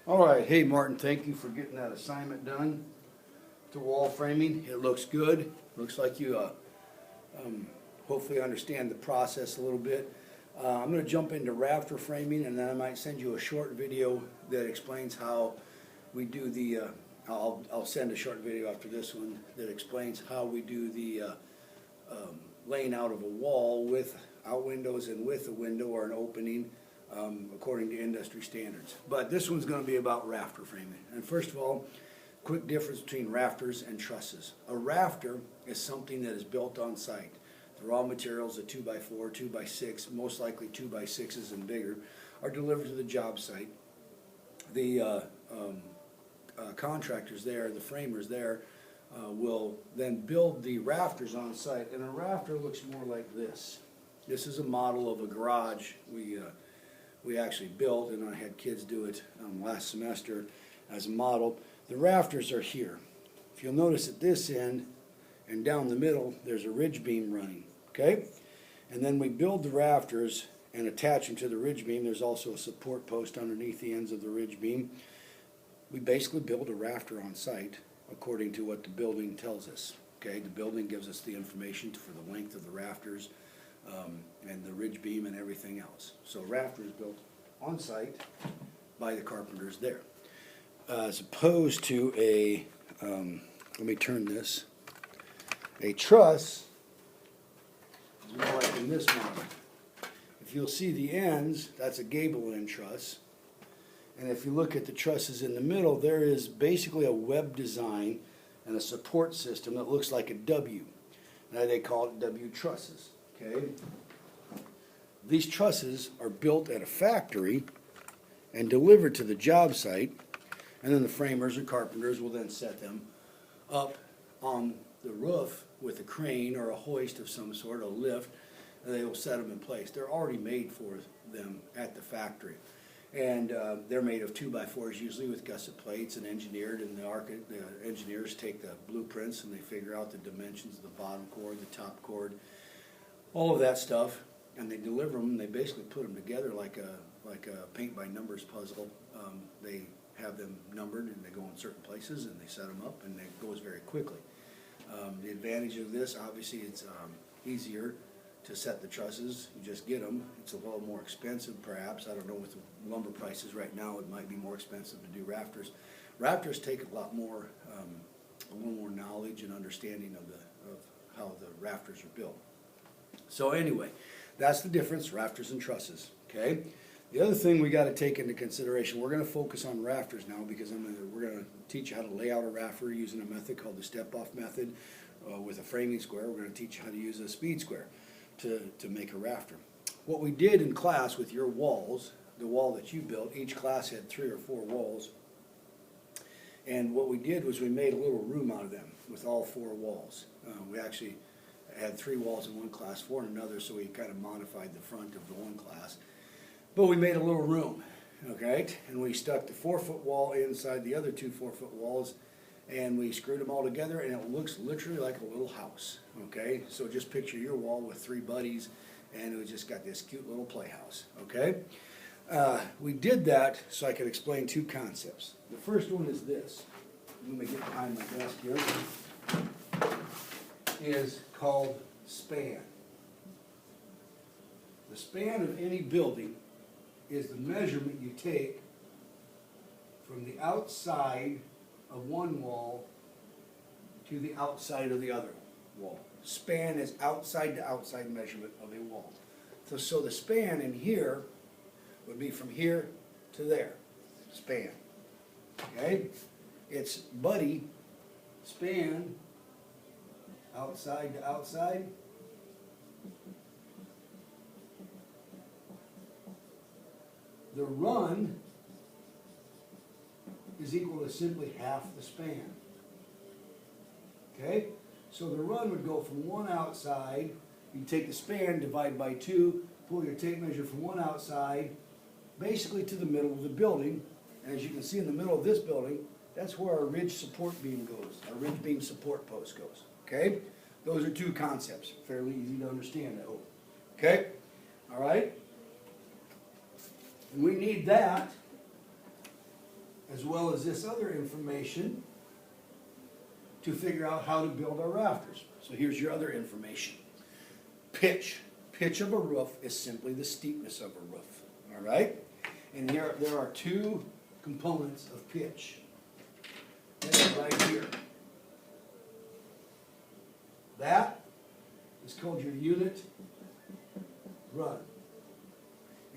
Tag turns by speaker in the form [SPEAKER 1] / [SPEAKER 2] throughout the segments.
[SPEAKER 1] All right, hey Martin, thank you for getting that assignment done to wall framing. It looks good. Looks like you hopefully understand the process a little bit. I'm going to jump into rafter framing, and then I might send you a short video that explains how we do the, I'll send a short video after this one that explains how we do the laying out of a wall without windows and with a window or an opening, according to industry standards. But this one's going to be about rafter framing. And first of all, quick difference between rafters and trusses. A rafter is something that is built on site. The raw materials, the 2x4, 2x6, most likely 2x6s and bigger, are delivered to the job site. The contractors there, the framers there, will then build the rafters on site. And a rafter looks more like this. This is a model of a garage we actually built, and I had kids do it last semester as a model. The rafters are here. If you'll notice at this end and down the middle, there's a ridge beam running, okay? And then we build the rafters and attach them to the ridge beam. There's also a support post underneath the ends of the ridge beam. We basically build a rafter on site according to what the building tells us, okay? The building gives us the information for the length of the rafters, and the ridge beam and everything else. So rafter is built on site by the carpenters there. As opposed to a, let me turn this, a truss is more like in this model. If you'll see the ends, that's a gable end truss. And if you look at the trusses in the middle, there is basically a web design and a support system that looks like a W. Now they call it W trusses. Okay. These trusses are built at a factory and delivered to the job site, and then the framers or carpenters will then set them up on the roof with a crane or a hoist of some sort, a lift, and they will set them in place. They're already made for them at the factory. And they're made of 2x4s usually with gusset plates and engineered, and the engineers take the blueprints and they figure out the dimensions of the bottom chord, the top chord, all of that stuff, and they deliver them, and they basically put them together like a paint by numbers puzzle. They have them numbered, and they go in certain places, and they set them up, and it goes very quickly. The advantage of this, obviously, it's easier to set the trusses. You just get them. It's a little more expensive, perhaps. I don't know, with the lumber prices right now, it might be more expensive to do rafters. Rafters take a lot more, a little more knowledge and understanding of how the rafters are built. So anyway, that's the difference, rafters and trusses, okay? The other thing we got to take into consideration, we're going to focus on rafters now because we're going to teach you how to lay out a rafter using a method called the step-off method with a framing square. We're going to teach you how to use a speed square to make a rafter. What we did in class with your walls, the wall that you built, each class had 3 or 4 walls, and what we did was we made a little room out of them with all 4 walls. We actually had 3 walls in one class, 4 in another, so we kind of modified the front of the one class. But we made a little room, okay? And we stuck the 4-foot wall inside the other 2 4-foot walls, and we screwed them all together, and it looks literally like a little house, okay? So just picture your wall with 3 buddies, and it just got this cute little playhouse, okay? We did that so I could explain 2 concepts. The first one is this. Let me get behind my desk here. Is called span. The span of any building is the measurement you take from the outside of one wall to the outside of the other wall. Span is outside to outside measurement of a wall. So the span in here would be from here to there. Span. Okay? It's buddy span outside to outside. The run is equal to simply half the span. Okay? So the run would go from one outside, you take the span, divide by 2, pull your tape measure from one outside, basically to the middle of the building. And as you can see in the middle of this building, that's where our ridge support beam goes, our ridge beam support post goes. Okay? Those are 2 concepts. Fairly easy to understand, I hope. Okay? All right? And we need that as well as this other information to figure out how to build our rafters. So here's your other information. Pitch. Pitch of a roof is simply the steepness of a roof. All right? And here there are two components of pitch. They're right here. That is called your unit run.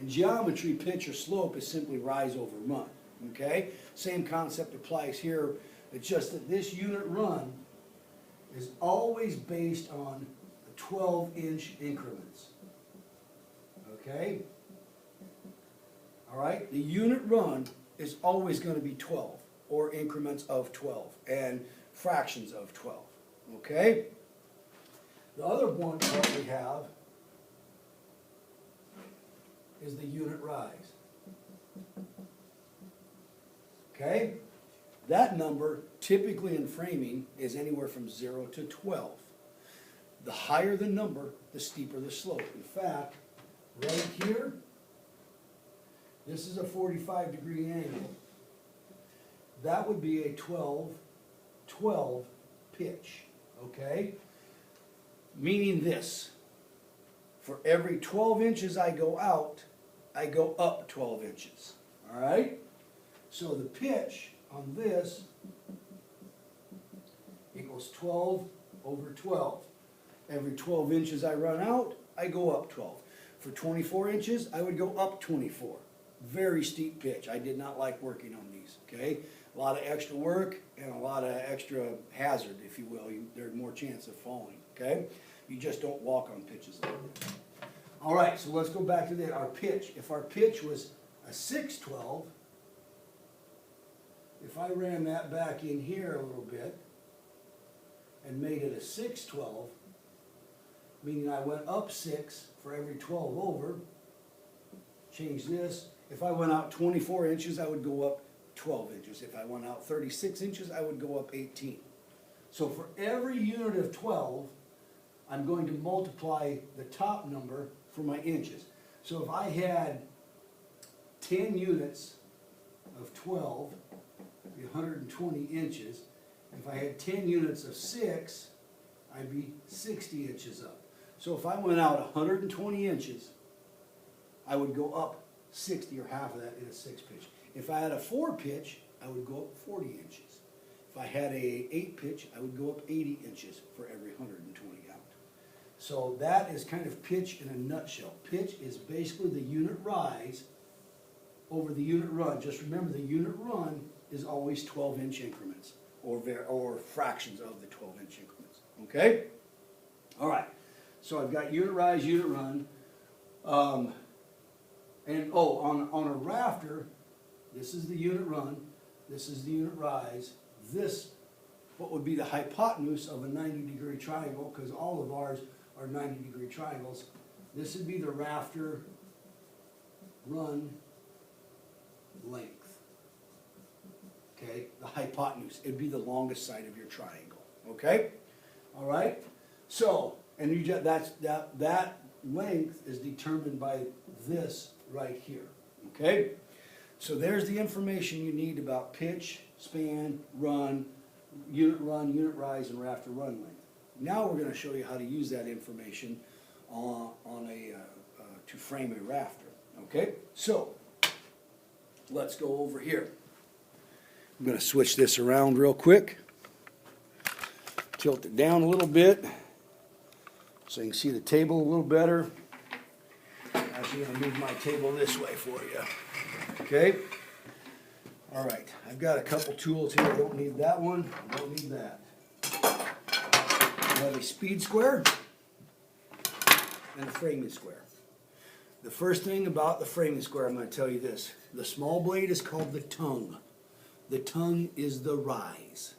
[SPEAKER 1] In geometry, pitch or slope is simply rise over run. Okay? Same concept applies here. It's just that this unit run is always based on 12-inch increments. Okay? All right? The unit run is always going to be 12, or increments of 12, and fractions of 12. Okay? The other one that we have is the unit rise. Okay? That number, typically in framing, is anywhere from 0 to 12. The higher the number, the steeper the slope. In fact, right here, this is a 45-degree angle. That would be a 12 pitch, okay? Meaning this, for every 12 inches I go out, I go up 12 inches, all right? So the pitch on this equals 12 over 12. Every 12 inches I run out, I go up 12. For 24 inches, I would go up 24. Very steep pitch. I did not like working on these, okay? A lot of extra work and a lot of extra hazard, if you will. There's more chance of falling, okay? You just don't walk on pitches like this. All right, so let's go back to that. Our pitch. If our pitch was a 6/12, if I ran that back in here a little bit and made it a 6/12, meaning I went up 6 for every 12 over, change this. If I went out 24 inches, I would go up 12 inches. If I went out 36 inches, I would go up 18. So for every unit of 12, I'm going to multiply the top number for my inches. So if I had 10 units of 12, it'd be 120 inches. If I had 10 units of 6, I'd be 60 inches up. So if I went out 120 inches, I would go up 60 or half of that in a 6 pitch. If I had a 4 pitch, I would go up 40 inches. If I had a 8 pitch, I would go up 80 inches for every 120 out. So that is kind of pitch in a nutshell. Pitch is basically the unit rise over the unit run. Just remember, the unit run is always 12-inch increments, or fractions of the 12-inch increments. Okay? All right. So I've got unit rise, unit run. On a rafter, this is the unit run, this is the unit rise, this, what would be the hypotenuse of a 90-degree triangle, because all of ours are 90-degree triangles. This would be the rafter run length. Okay, the hypotenuse, it'd be the longest side of your triangle. Okay, all right. So, and you just, that length is determined by this right here. Okay, so there's the information you need about pitch, span, unit rise, and rafter run length. Now we're going to show you how to use that information to frame a rafter. Okay, so let's go over here. I'm going to switch this around real quick. Tilt it down a little bit so you can see the table a little better. Actually, I'm going to move my table this way for you. Okay? All right. I've got a couple tools here. I don't need that one. I don't need that. I have a speed square and a framing square. The first thing about the framing square, I'm going to tell you this. The small blade is called the tongue. The tongue is the rise.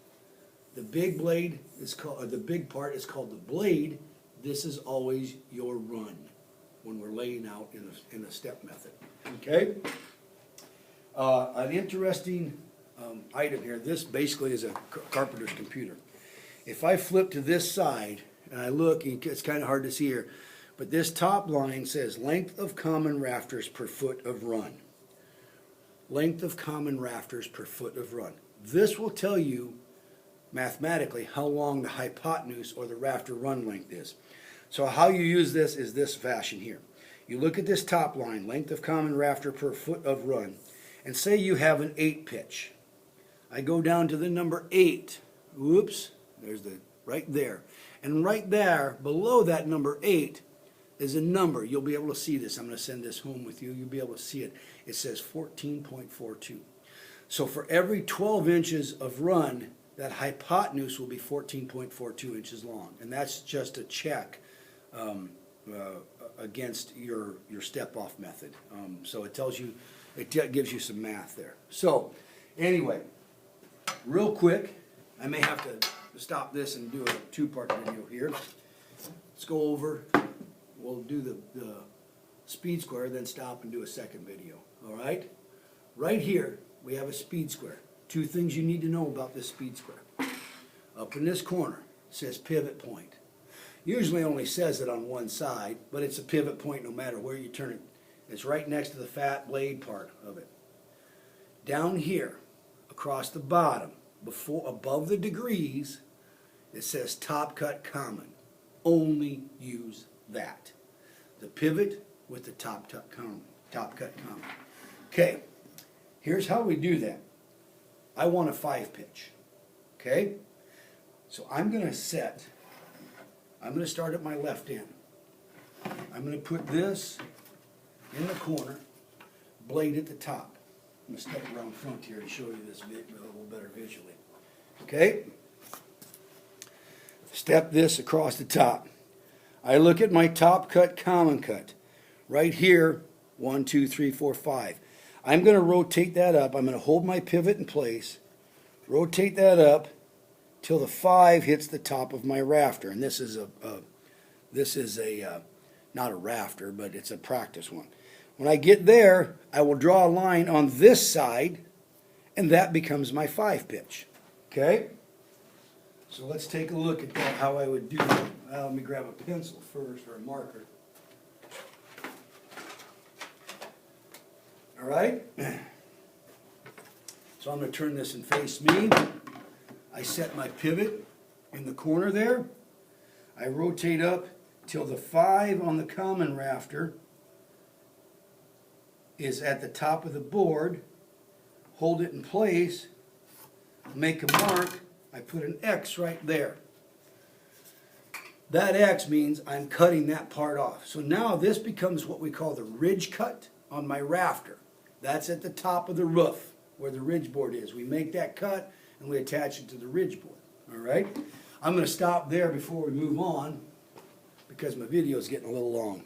[SPEAKER 1] The big blade is called, or the big part is called the blade. This is always your run when we're laying out in a step method. Okay? An interesting item here. This basically is a carpenter's computer. If I flip to this side and I look, it's kind of hard to see here, but this top line says length of common rafters per foot of run. length of common rafters per foot of run. This will tell you mathematically how long the hypotenuse or the rafter run length is. So how you use this is this fashion here. You look at this top line, length of common rafter per foot of run, and say you have an 8 pitch. I go down to the number 8. Whoops, there's the right there. And right there, below that number 8, is a number. You'll be able to see this. I'm going to send this home with you. You'll be able to see it. It says 14.42. So for every 12 inches of run, that hypotenuse will be 14.42 inches long. And that's just a check against your step-off method. So it tells you, it gives you some math there. So anyway, real quick, I may have to stop this and do a two-part video here. Let's go over. We'll do the speed square, then stop and do a second video. All right? Right here, we have a speed square. Two things you need to know about this speed square. Up in this corner, it says pivot point. Usually only says it on one side, but it's a pivot point no matter where you turn it. It's right next to the fat blade part of it. Down here, across the bottom, above the degrees, it says top cut common. Only use that. The pivot with the top cut common. Okay, here's how we do that. I want a 5 pitch. Okay, so I'm going to start at my left end. I'm going to put this in the corner, blade at the top. I'm going to step around front here to show you this a little better visually. Okay, step this across the top. I look at my top cut, common cut. Right here, 1, 2, 3, 4, 5. I'm going to rotate that up. I'm going to hold my pivot in place, rotate that up till the 5 hits the top of my rafter. And this is not a rafter, but it's a practice one. When I get there, I will draw a line on this side, and that becomes my 5 pitch. Okay? So let's take a look at that, how I would do that. Let me grab a pencil first, or a marker. All right? So I'm going to turn this and face me. I set my pivot in the corner there. I rotate up till the 5 on the common rafter is at the top of the board. Hold it in place. Make a mark. I put an X right there. That X means I'm cutting that part off. So now this becomes what we call the ridge cut on my rafter. That's at the top of the roof where the ridge board is. We make that cut and we attach it to the ridge board. All right? I'm going to stop there before we move on because my video is getting a little long.